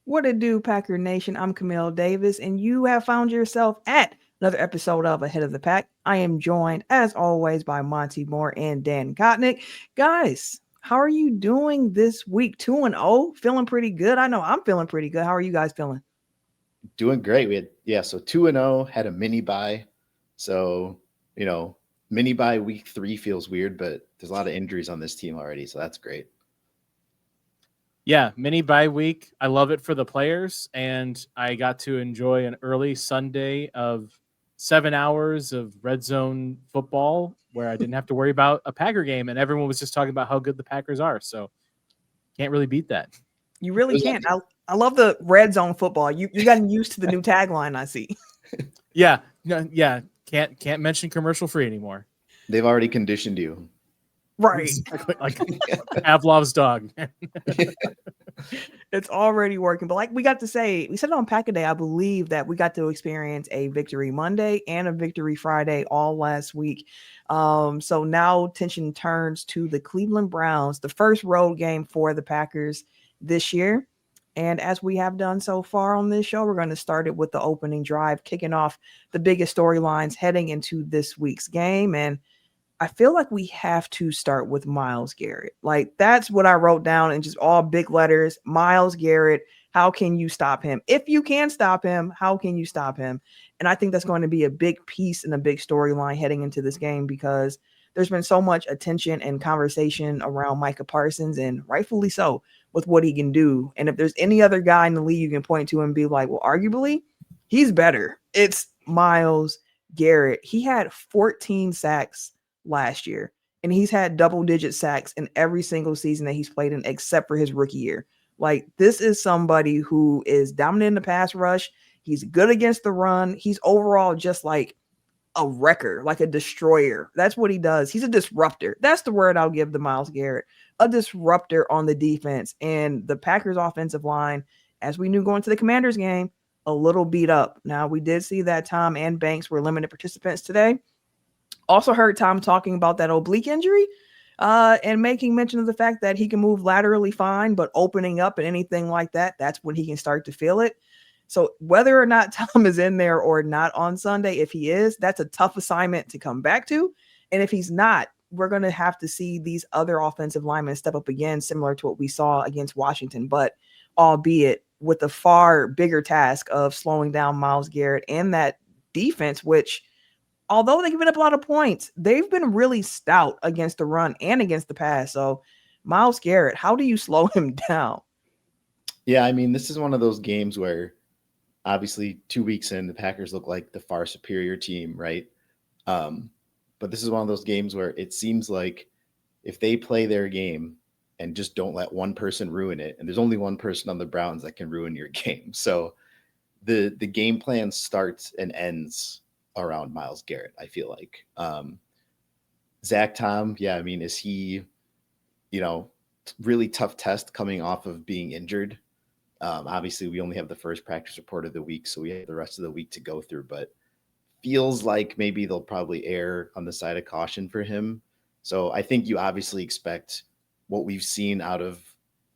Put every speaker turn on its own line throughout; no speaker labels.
What it do, Packer Nation? I'm Camille Davis, and you have found yourself at another episode of Ahead of the Pack. I am joined, as always, by Monte Moore and Dan Kotnik. Guys, how are you doing this week? 2-0, feeling pretty good. I know I'm feeling pretty good. How are you guys feeling?
Doing great. So 2-0, had a mini bye. So, mini bye week 3 feels weird, but there's a lot of injuries on this team already, so that's great.
Yeah, mini bye week. I love it for the players, and I got to enjoy an early Sunday of 7 hours of red zone football where I didn't have to worry about a Packer game, and everyone was just talking about how good the Packers are. So can't really beat that.
You really can't. I love the red zone football. You gotten used to the new tagline I see.
Yeah, can't mention commercial free anymore.
They've already conditioned you.
Right.
Like Pavlov's dog.
It's already working. But like we got to say, we said it on Pack a Day, I believe that we got to experience a victory Monday and a victory Friday all last week. So now attention turns to the Cleveland Browns, the first road game for the Packers this year. And as we have done so far on this show, we're going to start it with the opening drive, kicking off the biggest storylines heading into this week's game. And I feel like we have to start with Myles Garrett. Like that's what I wrote down in just all big letters. Myles Garrett, how can you stop him? If you can stop him, how can you stop him? And I think that's going to be a big piece and a big storyline heading into this game because there's been so much attention and conversation around Micah Parsons, and rightfully so, with what he can do. And if there's any other guy in the league you can point to and be like, well, arguably, he's better. It's Myles Garrett. He had 14 sacks last year, and he's had double-digit sacks in every single season that he's played in except for his rookie year. Like, this is somebody who is dominant in the pass rush. He's good against the run. He's overall just like a wrecker, like a destroyer. That's what he does. He's a disruptor. That's the word I'll give to Myles Garrett. A disruptor on the defense. And the Packers offensive line, as we knew going to the Commanders game, a little beat up. Now, we did see that Tom and Banks were limited participants today. Also heard Tom talking about that oblique injury and making mention of the fact that he can move laterally fine, but opening up and anything like that, that's when he can start to feel it. So whether or not Tom is in there or not on Sunday, if he is, that's a tough assignment to come back to. And if he's not, we're going to have to see these other offensive linemen step up again, similar to what we saw against Washington, but albeit with the far bigger task of slowing down Myles Garrett and that defense, which although they've given up a lot of points, they've been really stout against the run and against the pass. So Myles Garrett, how do you slow him down?
Yeah, I mean, this is one of those games where obviously 2 weeks in, the Packers look like the far superior team, right? But this is one of those games where it seems like if they play their game and just don't let one person ruin it, and there's only one person on the Browns that can ruin your game. So the game plan starts and ends around Myles Garrett, I feel like. Zach Tom, yeah, I mean, is he, really tough test coming off of being injured? Obviously, we only have the first practice report of the week, so we have the rest of the week to go through, but feels like maybe they'll probably err on the side of caution for him. So I think you obviously expect what we've seen out of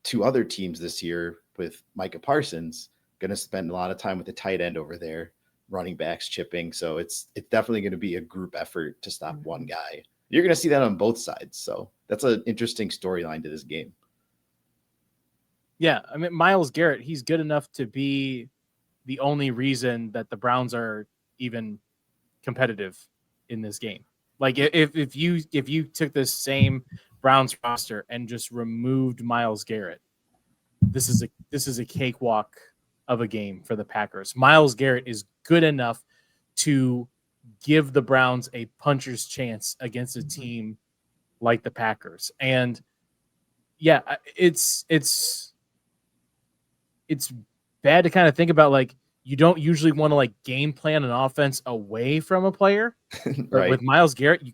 2 other teams this year with Micah Parsons, going to spend a lot of time with the tight end over there, running backs chipping. So it's definitely going to be a group effort to stop one guy. You're going to see that on both sides. So that's an interesting storyline to this game.
Yeah, I mean, Myles Garrett, he's good enough to be the only reason that the Browns are even competitive in this game. Like if you took this same Browns roster and just removed Myles Garrett, this is a cakewalk of a game for the Packers. Myles Garrett is good enough to give the Browns a puncher's chance against a team like the Packers. And yeah, it's bad to kind of think about, like, you don't usually want to like game plan an offense away from a player.
Right.
With Myles Garrett, you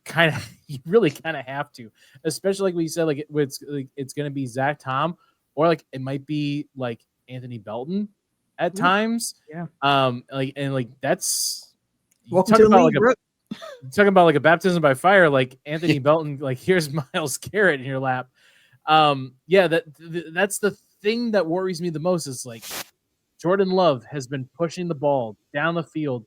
really kind of have to, especially like we said, like it's going to be Zach Tom, or like it might be like Anthony Belton at times.
Yeah.
That's
welcome to the league,
talking about like a baptism by fire, like Anthony Belton, like here's Myles Garrett in your lap. That's the thing that worries me the most is like Jordan Love has been pushing the ball down the field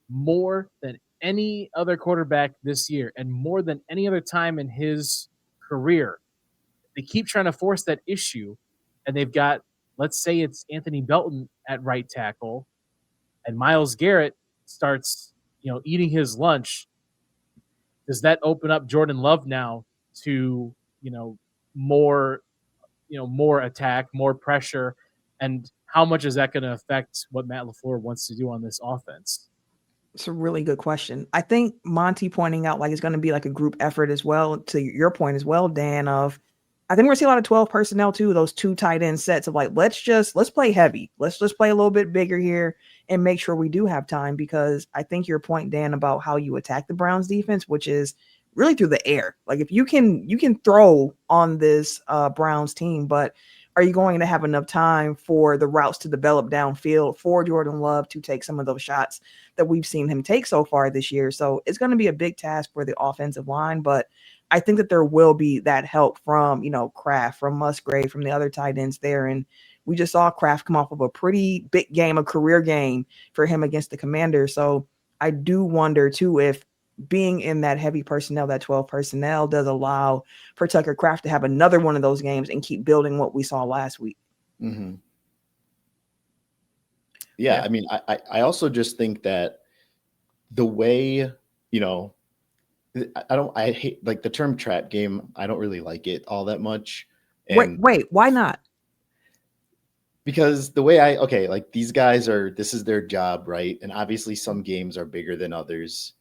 more than any other quarterback this year and more than any other time in his career. They keep trying to force that issue, and they've got, let's say it's Anthony Belton at right tackle, and Myles Garrett starts, eating his lunch. Does that open up Jordan Love now to, more, more attack, more pressure, and how much is that going to affect what Matt LaFleur wants to do on this offense?
It's a really good question. I think Monte pointing out like it's going to be like a group effort as well, to your point as well, Dan, of I think we're gonna see a lot of 12 personnel too, those 2 tight end sets of like, let's play heavy. Let's just play a little bit bigger here and make sure we do have time, because I think your point, Dan, about how you attack the Browns defense, which is really through the air. Like if you can throw on this Browns team, but are you going to have enough time for the routes to develop downfield for Jordan Love to take some of those shots that we've seen him take so far this year? So it's going to be a big task for the offensive line, but I think that there will be that help from, Kraft, from Musgrave, from the other tight ends there. And we just saw Kraft come off of a pretty big game, a career game for him against the Commanders. So I do wonder too, if being in that heavy personnel, that 12 personnel, does allow for Tucker Kraft to have another one of those games and keep building what we saw last week.
Mm-hmm. Yeah. I mean, I also just think that the way, I hate like the term trap game. I don't really like it all that much. And
wait, why not?
Because the way like these guys this is their job, right? And obviously some games are bigger than others,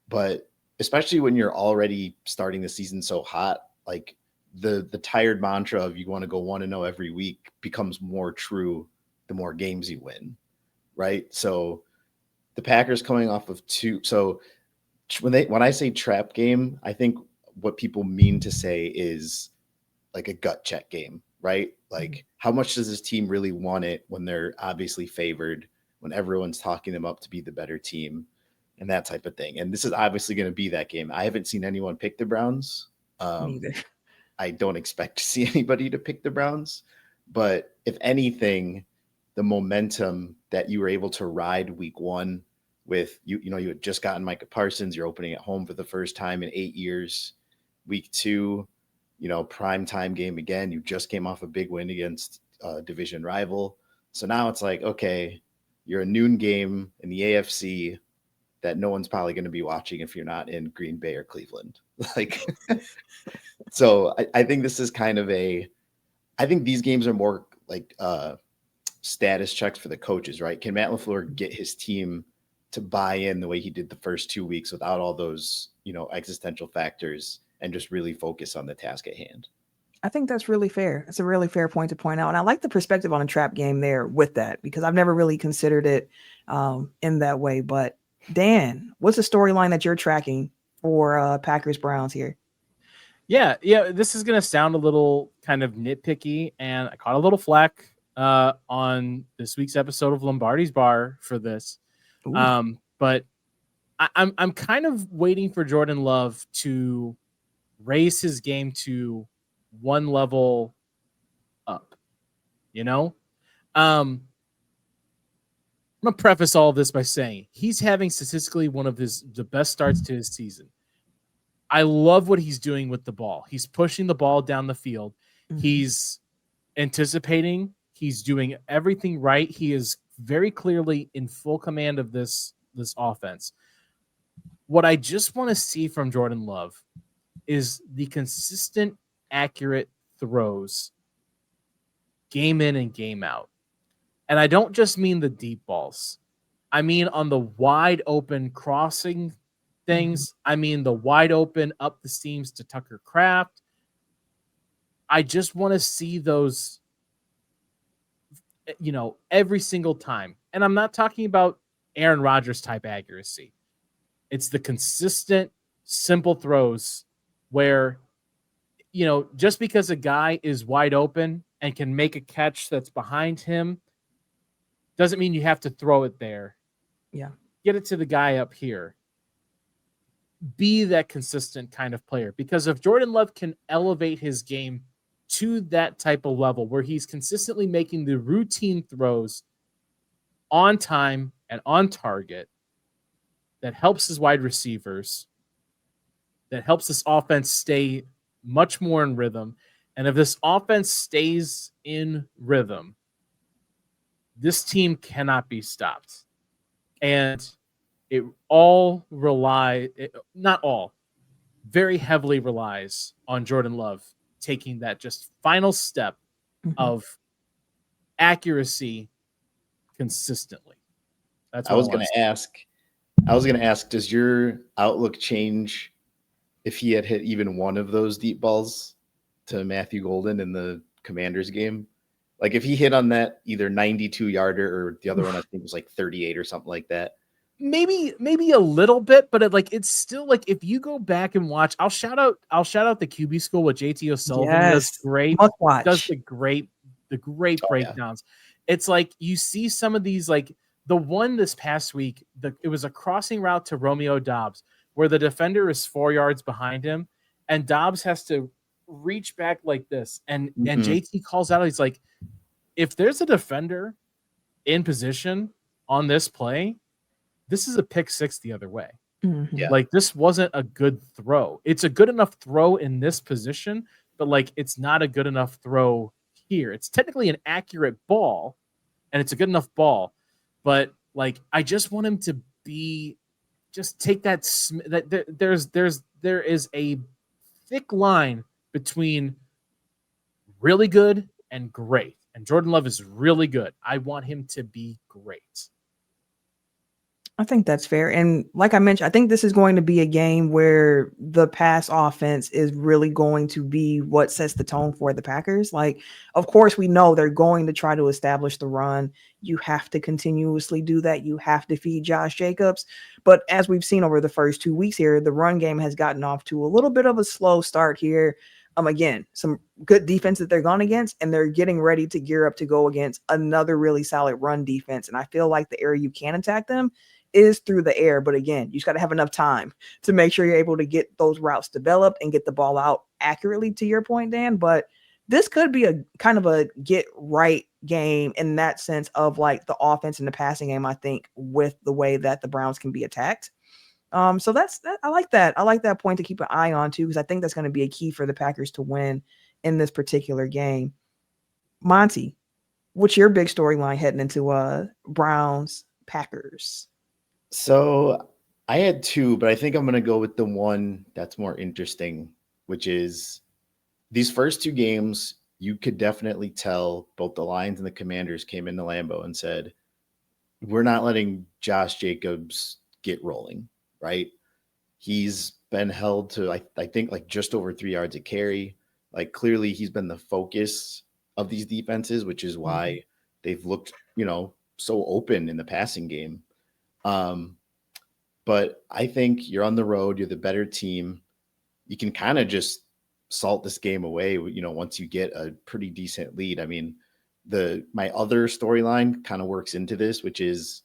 but especially when you're already starting the season so hot, like the tired mantra of you want to go 1-0 every week becomes more true the more games you win, right? So the Packers coming off of 2, so when I say trap game, I think what people mean to say is like a gut check game, right? Like how much does this team really want it when they're obviously favored, when everyone's talking them up to be the better team and that type of thing. And this is obviously going to be that game. I haven't seen anyone pick the Browns.
Neither.
I don't expect to see anybody to pick the Browns, but if anything, the momentum that you were able to ride week 1 with you had just gotten Micah Parsons, you're opening at home for the first time in 8 years. Week 2, prime time game again. You just came off a big win against a division rival. So now it's like, okay, you're a noon game in the AFC that no one's probably going to be watching if you're not in Green Bay or Cleveland. Like, so I think this is kind of I think these games are more like status checks for the coaches, right? Can Matt LaFleur get his team to buy in the way he did the first 2 weeks without all those, existential factors and just really focus on the task at hand?
I think that's really fair. It's a really fair point to point out. And I like the perspective on a trap game there with that, because I've never really considered it in that way. But Dan, what's the storyline that you're tracking for Packers Browns here?
Yeah. This is going to sound a little kind of nitpicky, and I caught a little flack on this week's episode of Lombardi's Bar for this. But I'm kind of waiting for Jordan Love to raise his game to one level up. I'm gonna preface all of this by saying he's having statistically one of the best starts to his season. I love what he's doing with the ball. He's pushing the ball down the field. Mm-hmm. He's anticipating. He's doing everything right. He is very clearly in full command of this offense. What I just want to see from Jordan Love is the consistent, accurate throws game in and game out. And I don't just mean the deep balls. I mean on the wide open crossing things. Mm-hmm. I mean the wide open up the seams to Tucker Kraft. I just want to see those, every single time. And I'm not talking about Aaron Rodgers type accuracy. It's the consistent, simple throws where, just because a guy is wide open and can make a catch that's behind him doesn't mean you have to throw it there.
Yeah.
Get it to the guy up here. Be that consistent kind of player. Because if Jordan Love can elevate his game to that type of level where he's consistently making the routine throws on time and on target, that helps his wide receivers, that helps this offense stay much more in rhythm. And if this offense stays in rhythm, this team cannot be stopped. And it all not all, very heavily relies on Jordan Love taking that just final step of accuracy consistently. That's what
I was going to ask, does your outlook change if he had hit even one of those deep balls to Matthew Golden in the Commanders game? Like if he hit on that either 92-yarder or the other one I think was like 38 or something like that.
Maybe a little bit, but it's still like if you go back and watch, I'll shout out the QB School with JT O'Sullivan. Does great.
Must watch.
Does the great breakdowns. Yeah. It's like you see some of these, like the one this past week, it was a crossing route to Romeo Doubs where the defender is 4 yards behind him and Doubs has to reach back like this. And JT calls out, he's like, if there's a defender in position on this play, this is a pick six the other way.
Yeah.
Like this wasn't a good throw. It's a good enough throw in this position, but like it's not a good enough throw here. It's technically an accurate ball and it's a good enough ball, but like I just want him to take that there is a thick line between really good and great. And Jordan Love is really good. I want him to be great.
I think that's fair. And like I mentioned, I think this is going to be a game where the pass offense is really going to be what sets the tone for the Packers. Like, of course, we know they're going to try to establish the run. You have to continuously do that. You have to feed Josh Jacobs. But as we've seen over the first 2 weeks here, the run game has gotten off to a little bit of a slow start here. Again, some good defense that they're gone against, and they're getting ready to gear up to go against another really solid run defense. And I feel like the area you can attack them is through the air. But again, you just got to have enough time to make sure you're able to get those routes developed and get the ball out accurately, to your point, Dan. But this could be a kind of a get right game in that sense of like the offense and the passing game, I think, with the way that the Browns can be attacked. So that's that. I like that. I like that point to keep an eye on too, because I think that's going to be a key for the Packers to win in this particular game. Monte, what's your big storyline heading into Browns Packers?
So I had two, but I think I'm going to go with the one that's more interesting, which is these first two games. You could definitely tell both the Lions and the Commanders came into Lambeau and said, we're not letting Josh Jacobs get rolling, right? He's been held to, I think, like just over 3 yards a carry. Like clearly he's been the focus of these defenses, which is why they've looked, so open in the passing game. But I think you're on the road. You're the better team. You can kind of just salt this game away, once you get a pretty decent lead. I mean, my other storyline kind of works into this, which is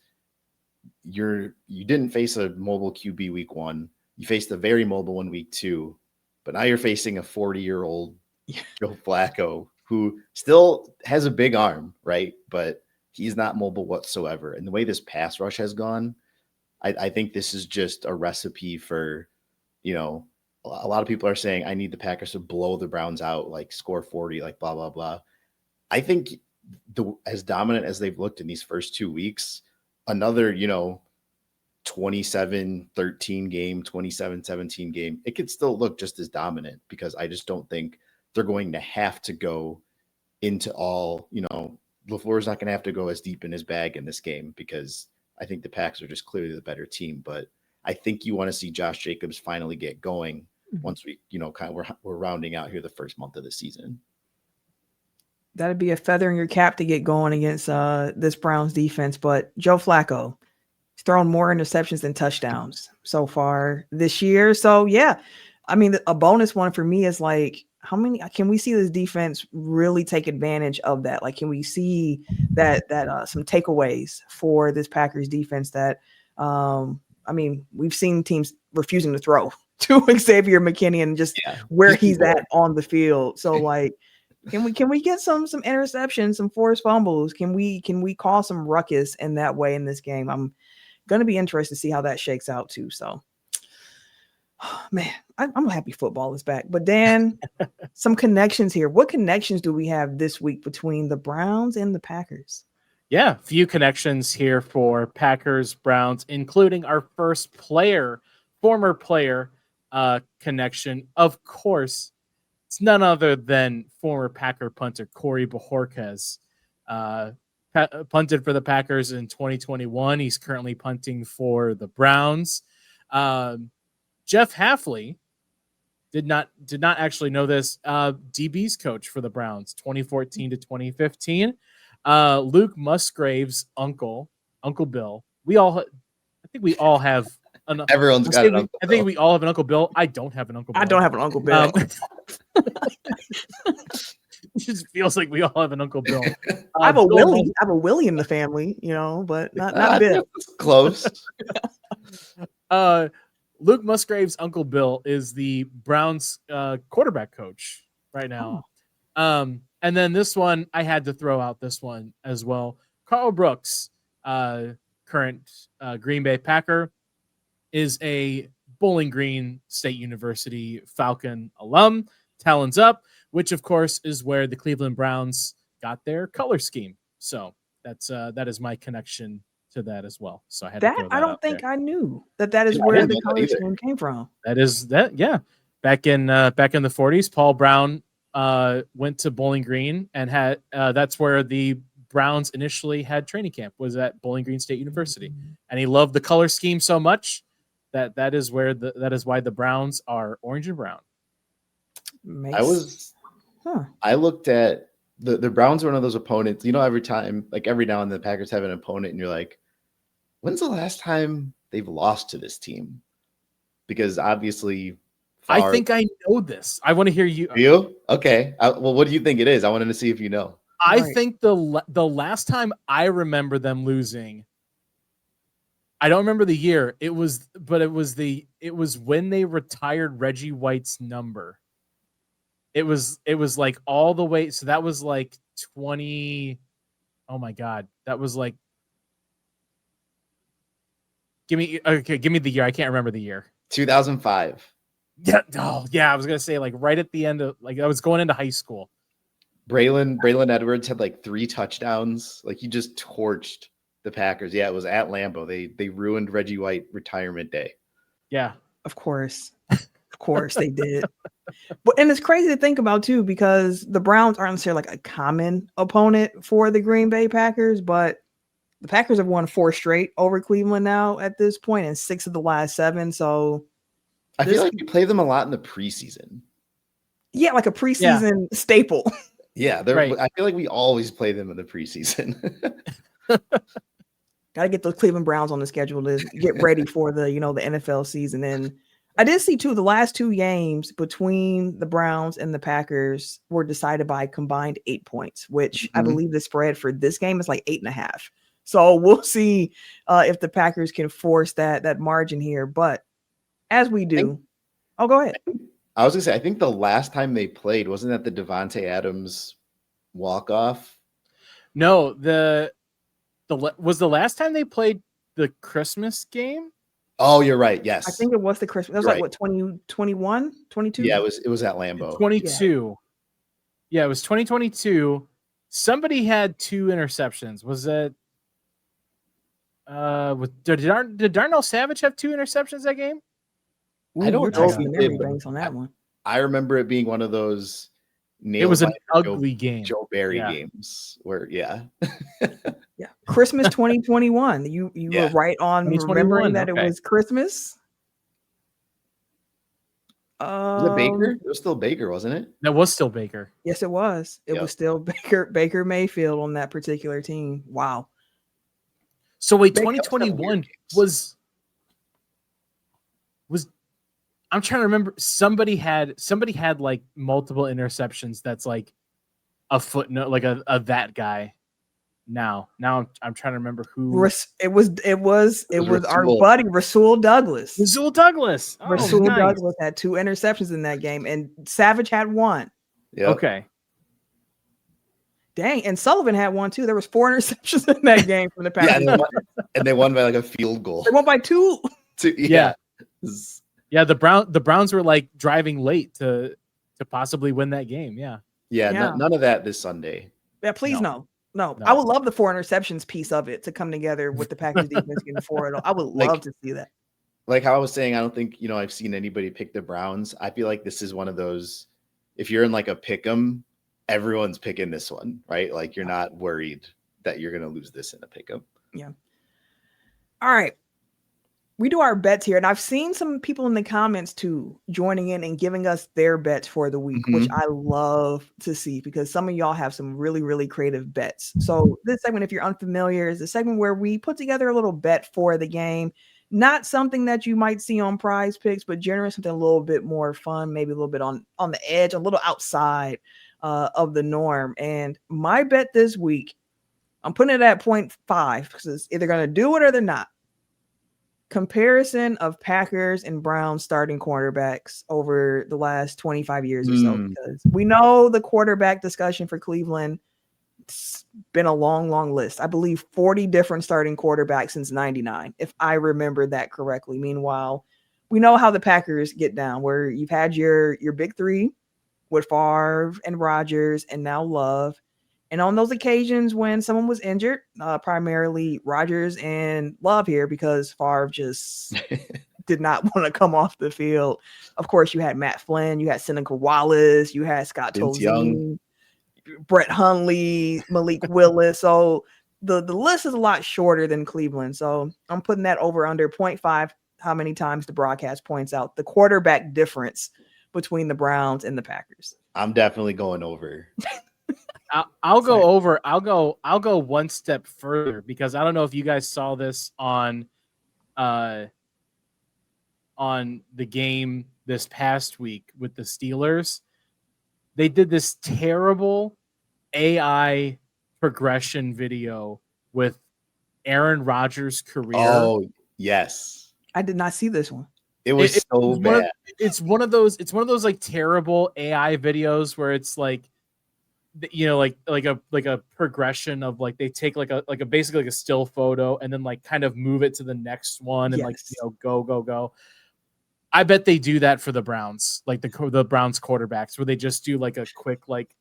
you didn't face a mobile QB week 1. You faced a very mobile one week 2, but now you're facing a 40-year-old Joe Flacco who still has a big arm, right? But he's not mobile whatsoever. And the way this pass rush has gone, I think this is just a recipe for, a lot of people are saying, I need the Packers to blow the Browns out, like score 40, like blah, blah, blah. I think as dominant as they've looked in these first 2 weeks, another, 27-13 game, 27-17 game, it could still look just as dominant, because I just don't think they're going to have to go into all, LaFleur's not going to have to go as deep in his bag in this game, because I think the Packs are just clearly the better team. But I think you want to see Josh Jacobs finally get going once we, we're rounding out here the first month of the season.
That'd be a feather in your cap to get going against this Browns defense. But Joe Flacco, he's thrown more interceptions than touchdowns so far this year. So yeah, I mean, a bonus one for me is like, how many can we see this defense really take advantage of that? Like, can we see that some takeaways for this Packers defense that, I mean, we've seen teams refusing to throw to Xavier McKinney and just where he's at on the field. So like, Can we get some interceptions, some forced fumbles? Can we cause some ruckus in that way in this game? I'm gonna be interested to see how that shakes out too. So, man, I'm happy football is back. But Dan, some connections here. What connections do we have this week between the Browns and the Packers?
Yeah, few connections here for Packers, Browns, including our first former player connection. Of course, it's none other than former Packer punter Corey Bojorquez. Punted for the Packers in 2021. He's currently punting for the Browns. Jeff Hafley did not actually know this. DB's coach for the Browns, 2014 to 2015. Luke Musgrave's uncle Bill. I think we all have.
Everyone's got an Uncle
I think we all have an Uncle Bill. I don't have an Uncle Bill.
I don't have an Uncle Bill.
It just feels like we all have an Uncle Bill.
I have a Willie. I have a Willie in the family, but not Bill.
Close.
Luke Musgrave's Uncle Bill is the Browns quarterback coach right now. Oh. And then this one, I had to throw out this one as well. Carl Brooks, current Green Bay Packer, is a Bowling Green State University Falcon alum. Talons up, which of course is where the Cleveland Browns got their color scheme. So that is my connection to that as well. So I had to throw that
I don't think I knew that is where the color scheme came from.
Yeah. Back in the 40s, Paul Brown went to Bowling Green and had that's where the Browns initially had training camp, was at Bowling Green State University, and he loved the color scheme so much that is why the Browns are orange and brown.
I looked at the Browns are one of those opponents, every time, like every now and then the Packers have an opponent and you're like, when's the last time they've lost to this team? Because obviously
I think I know this. I want to hear you.
You? Okay. Well, what do you think it is? I wanted to see if you know.
I think the last time I remember them losing, I don't remember the year. It was when they retired Reggie White's number. It was like all the way. So that was like 20. Oh my God. That was like, give me the year. I can't remember the year.
2005.
Yeah. Oh yeah. I was going to say like right at the end of, like, I was going into high school.
Braylon Edwards had like 3 touchdowns. Like he just torched the Packers. Yeah, it was at Lambeau. They ruined Reggie White retirement day.
Yeah,
of course they did. And it's crazy to think about too, because the Browns aren't necessarily like a common opponent for the Green Bay Packers, but the Packers have won 4 straight over Cleveland now at this point, and 6 of the last 7. So
I feel like we play them a lot in the preseason.
Yeah, like a preseason staple.
Yeah, right. I feel like we always play them in the preseason.
Got to get those Cleveland Browns on the schedule to get ready for the NFL season. And I did see the last 2 games between the Browns and the Packers were decided by combined 8 points, which I believe the spread for this game is like 8.5. So we'll see if the Packers can force that margin here. But as we do, go ahead.
I was gonna say, I think the last time they played, wasn't that the Devontae Adams walk-off?
No, was the last time they played the Christmas game?
Oh, you're right. Yes.
I think it was the Christmas. It was what, 2021, 22?
Yeah, it was at Lambeau.
22. Yeah, it was 2022. Somebody had 2 interceptions. Was it did Darnell Savage have 2 interceptions that game?
Ooh, I don't know if he did, banks on that one.
I remember it being one of those.
It was an ugly game.
Joe Barry games where,
Christmas 2021. You were right on remembering that it was Christmas.
Was it Baker? It was still Baker, wasn't it?
That was still Baker.
Yes, it was. It was still Baker Mayfield on that particular team. Wow.
So wait, 2021 was. I'm trying to remember. Somebody had like multiple interceptions. That's like a footnote, like a that guy. Now I'm trying to remember who
it was our buddy Rasul Douglas.
Rasul Douglas
Douglas had 2 interceptions in that game, and Savage had 1.
Yeah.
Okay.
Dang, and Sullivan had one too. There was 4 interceptions in that game from the
Yeah,
Packers.
and they won by like a field goal.
They won by 2.
Yeah. Yeah, the Browns were like driving late to possibly win that game. Yeah.
None of that this Sunday.
Yeah, please no. I would love the 4 interceptions piece of it to come together with the Packers defense getting 4. I would love to see that.
Like how I was saying, I don't think I've seen anybody pick the Browns. I feel like this is one of those. If you're in like a pick 'em, everyone's picking this one, right? Like you're not worried that you're going to lose this in a pick 'em.
Yeah. All right. We do our bets here, and I've seen some people in the comments too joining in and giving us their bets for the week, which I love to see because some of y'all have some really, really creative bets. So this segment, if you're unfamiliar, is a segment where we put together a little bet for the game. Not something that you might see on Prize Picks, but generally something a little bit more fun, maybe a little bit on the edge, a little outside of the norm. And my bet this week, I'm putting it at 0.5 because it's either going to do it or they're not. Comparison of Packers and Browns starting quarterbacks over the last 25 years or so, because we know the quarterback discussion for Cleveland, it's been a long, long list. I believe 40 different starting quarterbacks since 99, if I remember that correctly. Meanwhile, we know how the Packers get down, where you've had your big 3 with Favre and Rodgers and now Love. And on those occasions when someone was injured, primarily Rodgers and Love here, because Favre just did not want to come off the field. Of course, you had Matt Flynn, you had Seneca Wallace, you had Scott Tolzien, Brett Hundley, Malik Willis. So the list is a lot shorter than Cleveland. So I'm putting that over under 0.5, how many times the broadcast points out the quarterback difference between the Browns and the Packers.
I'm definitely going over.
I'll go over. I'll go one step further because I don't know if you guys saw this on the game this past week with the Steelers. They did this terrible AI progression video with Aaron Rodgers' career.
Oh, yes.
I did not see this one.
It was so bad.
It's one of those like terrible AI videos where it's like, like a progression of like they take like a basically like a still photo and then like kind of move it to the next one and go. I bet they do that for the Browns, like the Browns quarterbacks, where they just do like a quick like.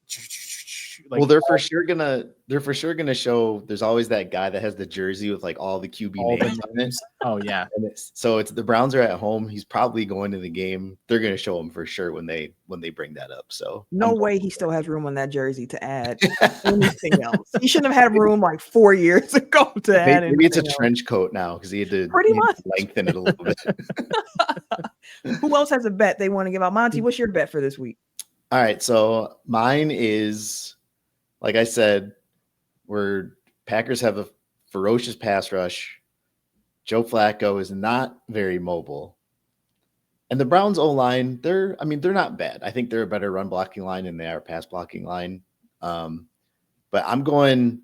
Well, they're for sure gonna show. There's always that guy that has the jersey with like all the QB names on it.
Oh yeah,
and it's the Browns are at home. He's probably going to the game. They're gonna show him for sure when they bring that up. So
no way he still has room on that jersey to add anything else. He shouldn't have had room like 4 years ago to add.
Maybe it's a trench coat now because he had to lengthen it a little bit.
Who else has a bet they want to give out? Monte, what's your bet for this week?
All right, so mine is, like I said, where Packers have a ferocious pass rush. Joe Flacco is not very mobile. And the Browns O-line, they're not bad. I think they're a better run blocking line than they are pass blocking line. But I'm going,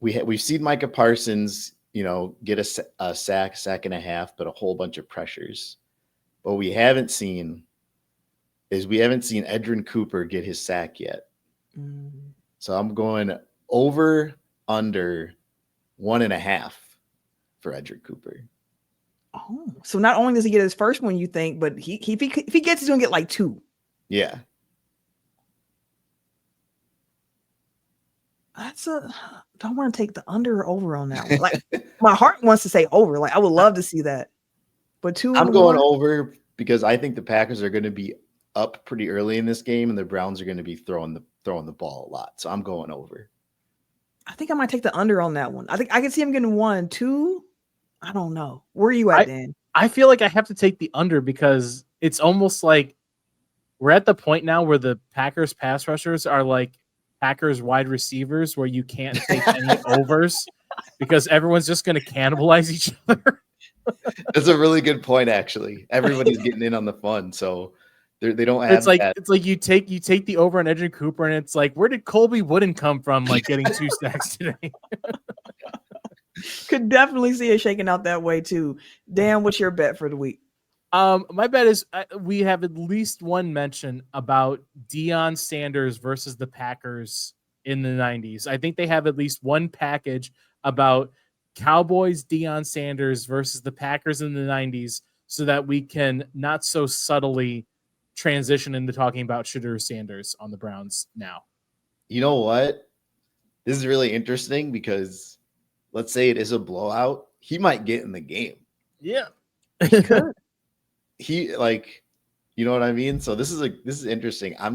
we've seen Micah Parsons, get a sack and a half, but a whole bunch of pressures. What we haven't seen is Edrin Cooper get his sack yet. So I'm going over under 1.5 for Edrin Cooper.
Oh, so not only does he get his first one, you think, but if he gets, he's gonna get like 2.
Yeah.
Don't want to take the under or over on that one. Like my heart wants to say over. Like I would love to see that. But 2.
I'm going over because I think the Packers are going to be up pretty early in this game, and the Browns are going to be throwing the ball a lot. So I'm going over.
I think I might take the under on that one. I think I can see him getting 1, 2. I don't know. Where are you at, Dan?
I feel like I have to take the under because it's almost like we're at the point now where the Packers pass rushers are like Packers wide receivers, where you can't take any overs because everyone's just going to cannibalize each other.
That's a really good point, actually. Everybody's getting in on the fun, so they don't have.
It's like you take the over on Edrin Cooper, and it's like, where did Colby Wooden come from? Like getting 2 sacks today.
Could definitely see it shaking out that way too. Dan, what's your bet for the week?
My bet is we have at least one mention about Deion Sanders versus the Packers in the 90s. I think they have at least one package about Cowboys Deion Sanders versus the Packers in the 90s so that we can not so subtly transition into talking about Shedeur Sanders on the Browns now.
You know what? This is really interesting because let's say it is a blowout. He might get in the game.
Yeah.
He could.
He like, you know what I mean? So this is interesting. I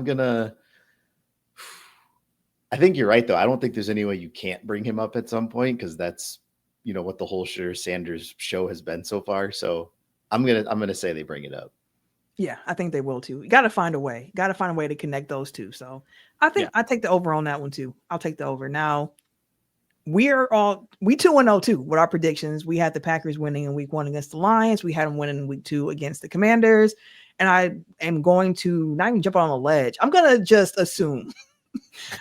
think you're right though. I don't think there's any way you can't bring him up at some point because that's what the whole Shedeur Sanders show has been so far. So I'm gonna say they bring it up.
Yeah, I think they will too. Got to find a way. Got to find a way to connect those two. So I think I take the over on that one too. I'll take the over. Now we 2-0 too with our predictions. We had the Packers winning in week 1 against the Lions. We had them winning in week 2 against the Commanders. And I am going to not even jump on a ledge. I'm gonna just assume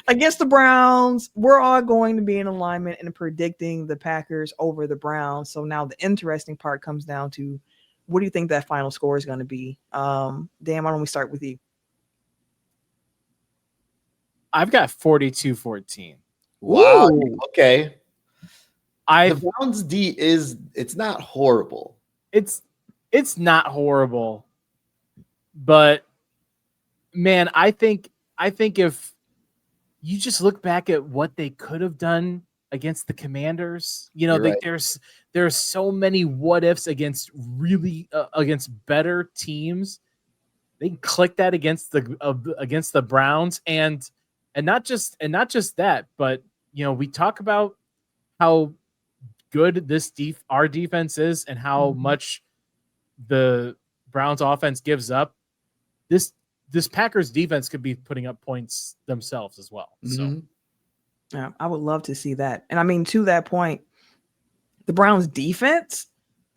against the Browns, we're all going to be in alignment and predicting the Packers over the Browns. So now the interesting part comes down to, what do you think that final score is going to be? Dan, why don't we start with you?
I've got 42-14.
Wow.
Ooh.
Okay.
The
Browns D it's not horrible.
It's not horrible, but man, I think if you just look back at what they could have done against the Commanders,
Right.
there's so many what ifs against really against better teams. They can click that against the Browns and not just that, but we talk about how good our defense is and how much the Browns offense gives up. This Packers defense could be putting up points themselves as well. So
yeah, I would love to see that. And I mean, to that point, the Browns defense,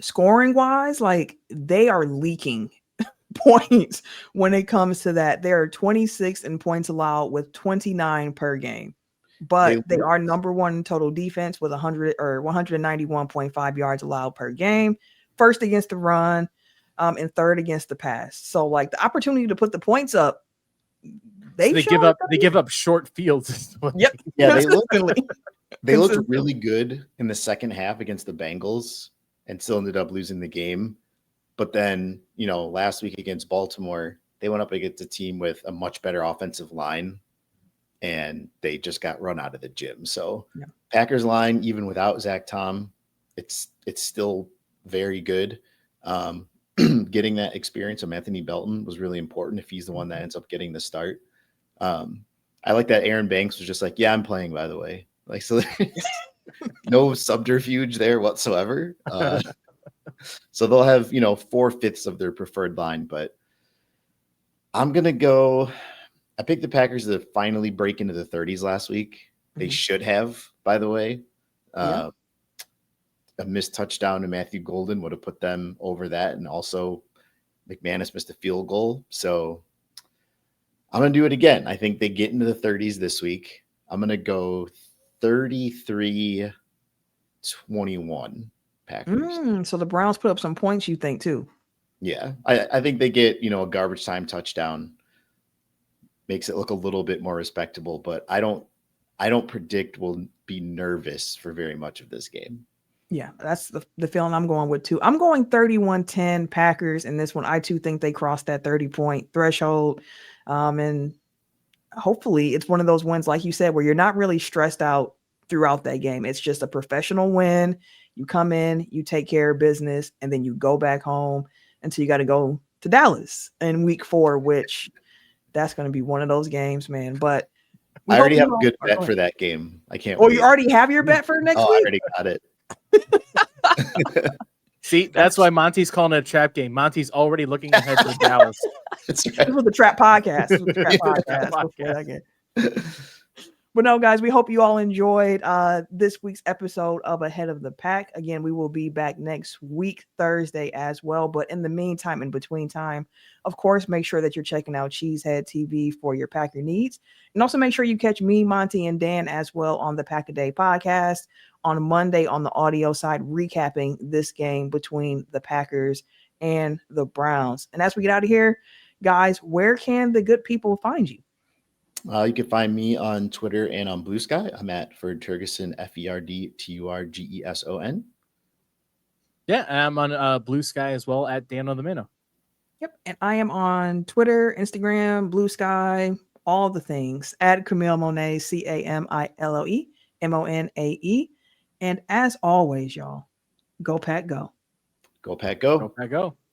scoring wise, like they are leaking points when it comes to that. They are 26 in points allowed with 29 per game. But they are number 1 in total defense with 191.5 yards allowed per game. First against the run, and third against the pass. So like the opportunity to put the points up, they
give up short fields.
Yep.
Yeah, they looked really good in the second half against the Bengals and still ended up losing the game. But then, last week against Baltimore, they went up against a team with a much better offensive line and they just got run out of the gym. So Packers line, even without Zach Tom, it's still very good. Getting that experience of Anthony Belton was really important if he's the one that ends up getting the start. I like that Aaron Banks was just like, yeah, I'm playing, by the way. Like, so no subterfuge there whatsoever. So they'll have, 4/5 of their preferred line, but I'm going to go. I picked the Packers to finally break into the 30s last week. They should have, by the way. A missed touchdown to Matthew Golden would have put them over that. And also McManus missed a field goal. So I'm going to do it again. I think they get into the 30s this week. I'm going to go 33-21 Packers.
So the Browns put up some points, you think, too?
Yeah. I think they get, a garbage time touchdown. Makes it look a little bit more respectable, but I don't predict we'll be nervous for very much of this game.
Yeah, that's the feeling I'm going with too. I'm going 31-10 Packers in this one. I too think they crossed that 30-point threshold. And hopefully it's one of those wins, like you said, where you're not really stressed out throughout that game. It's just a professional win. You come in, you take care of business, and then you go back home until you got to go to Dallas in week 4, which that's going to be one of those games, man. But
I already have a good bet for that game. I can't.
Oh, you already have your bet for next week?
I already got it.
See, that's why Monte's calling it a trap game. Monte's already looking ahead to Dallas.
This was the Trap Podcast. This was the Trap Podcast. But no, guys, we hope you all enjoyed this week's episode of Ahead of the Pack. Again, we will be back next week, Thursday as well. But in the meantime, in between time, of course, make sure that you're checking out Cheesehead TV for your Packer needs. And also make sure you catch me, Monte, and Dan as well on the Pack a Day podcast on Monday on the audio side, recapping this game between the Packers and the Browns. And as we get out of here, guys, where can the good people find you?
You can find me on Twitter and on Blue Sky. I'm at Ferd Turgeson, FERDTURGESON.
Yeah, and I'm on Blue Sky as well at Dan on the Mano.
Yep. And I am on Twitter, Instagram, Blue Sky, all the things at Camille Monet, CAMILOE MONAE. And as always, y'all, go Pack Go.
Go Pack Go.
Go Pack Go.